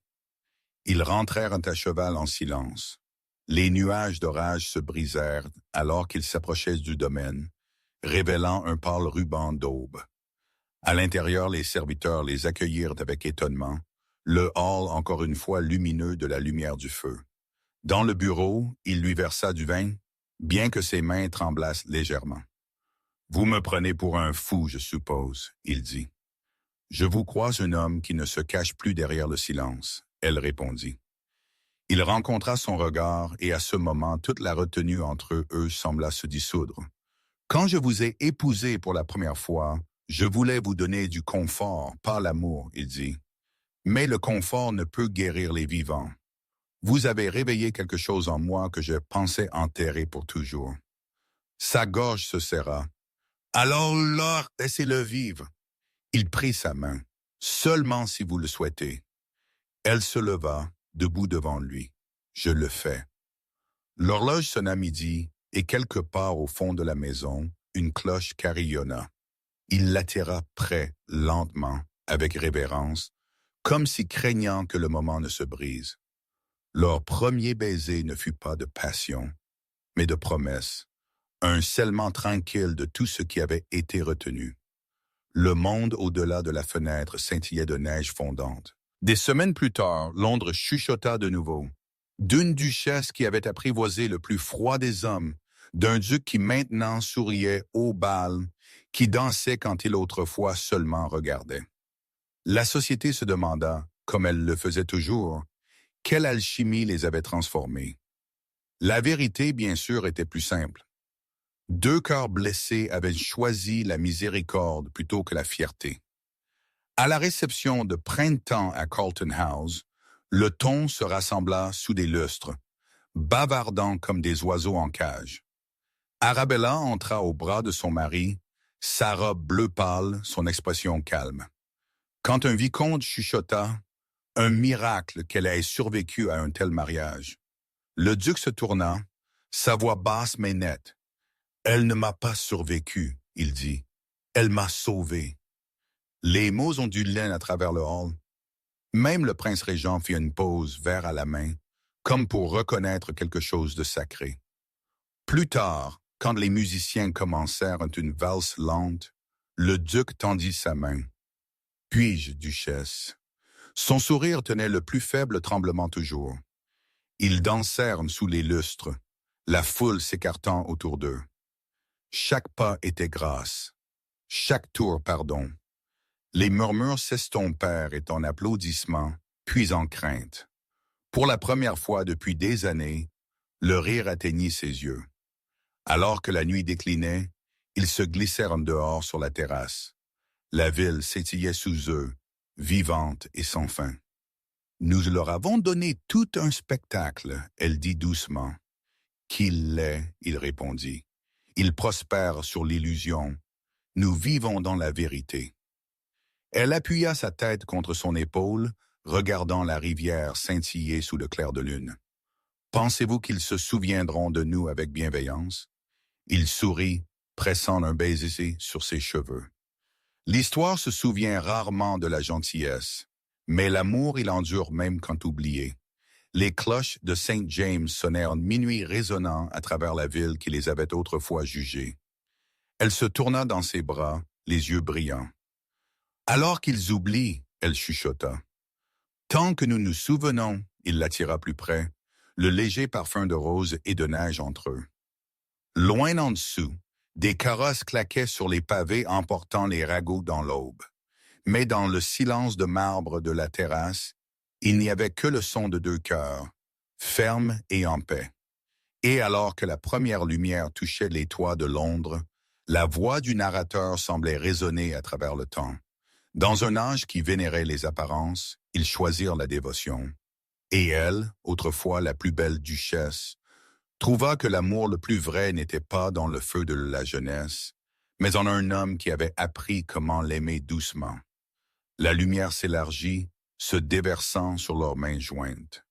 Ils rentrèrent à cheval en silence. Les nuages d'orage se brisèrent alors qu'ils s'approchaient du domaine, révélant un pâle ruban d'aube. À l'intérieur, les serviteurs les accueillirent avec étonnement, le hall encore une fois lumineux de la lumière du feu. Dans le bureau, il lui versa du vin, bien que ses mains tremblassent légèrement. « Vous me prenez pour un fou, je suppose, » il dit. « Je vous crois un homme qui ne se cache plus derrière le silence, » elle répondit. Il rencontra son regard et à ce moment, toute la retenue entre eux sembla se dissoudre. « Quand je vous ai épousé pour la première fois, je voulais vous donner du confort, pas l'amour, » il dit. « Mais le confort ne peut guérir les vivants. Vous avez réveillé quelque chose en moi que je pensais enterrer pour toujours. » Sa gorge se serra. « Alors, Lord, laissez-le vivre. » Il prit sa main. Seulement si vous le souhaitez. Elle se leva, debout devant lui. Je le fais. L'horloge sonna midi, et quelque part au fond de la maison, une cloche carillonna. Il l'attira près, lentement, avec révérence, comme si craignant que le moment ne se brise. Leur premier baiser ne fut pas de passion, mais de promesse, un scellement tranquille de tout ce qui avait été retenu. Le monde au-delà de la fenêtre scintillait de neige fondante. Des semaines plus tard, Londres chuchota de nouveau. D'une duchesse qui avait apprivoisé le plus froid des hommes, d'un duc qui maintenant souriait au bal, qui dansait quand il autrefois seulement regardait. La société se demanda, comme elle le faisait toujours, quelle alchimie les avait transformés. La vérité, bien sûr, était plus simple. Deux cœurs blessés avaient choisi la miséricorde plutôt que la fierté. À la réception de printemps à Carlton House, le ton se rassembla sous des lustres, bavardant comme des oiseaux en cage. Arabella entra au bras de son mari, sa robe bleu pâle, son expression calme. Quand un vicomte chuchota, un miracle qu'elle ait survécu à un tel mariage. Le duc se tourna, sa voix basse mais nette. « Elle ne m'a pas survécu, » il dit. « Elle m'a sauvé. » Les mots ondulèrent à travers le hall. Même le prince régent fit une pause, verre à la main, comme pour reconnaître quelque chose de sacré. Plus tard, quand les musiciens commencèrent une valse lente, le duc tendit sa main. « Puis-je, duchesse ?» Son sourire tenait le plus faible tremblement toujours. Ils dansèrent sous les lustres, la foule s'écartant autour d'eux. Chaque pas était grâce, chaque tour pardon. Les murmures s'estompèrent et en applaudissements, puis en crainte. Pour la première fois depuis des années, le rire atteignit ses yeux. Alors que la nuit déclinait, ils se glissèrent en dehors sur la terrasse. La ville s'étillait sous eux, vivante et sans fin. « Nous leur avons donné tout un spectacle, » elle dit doucement. « Qu'il l'est, » il répondit. « Ils prospèrent sur l'illusion. Nous vivons dans la vérité. » Elle appuya sa tête contre son épaule, regardant la rivière scintiller sous le clair de lune. « Pensez-vous qu'ils se souviendront de nous avec bienveillance? » Il sourit, pressant un baiser sur ses cheveux. L'histoire se souvient rarement de la gentillesse, mais l'amour il endure même quand oublié. Les cloches de Saint James sonnèrent minuit résonnant à travers la ville qui les avait autrefois jugés. Elle se tourna dans ses bras, les yeux brillants. « Alors qu'ils oublient, » elle chuchota. « Tant que nous nous souvenons, » il l'attira plus près, le léger parfum de rose et de neige entre eux. Loin en dessous, des carrosses claquaient sur les pavés emportant les ragots dans l'aube. Mais dans le silence de marbre de la terrasse, il n'y avait que le son de deux cœurs, fermes et en paix. Et alors que la première lumière touchait les toits de Londres, la voix du narrateur semblait résonner à travers le temps. Dans un âge qui vénérait les apparences, ils choisirent la dévotion. Et elle, autrefois la plus belle duchesse, trouva que l'amour le plus vrai n'était pas dans le feu de la jeunesse, mais en un homme qui avait appris comment l'aimer doucement. La lumière s'élargit, se déversant sur leurs mains jointes.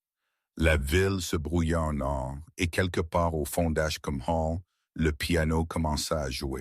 La ville se brouilla en or, et quelque part au fond d'Ashcombe Hall, le piano commença à jouer.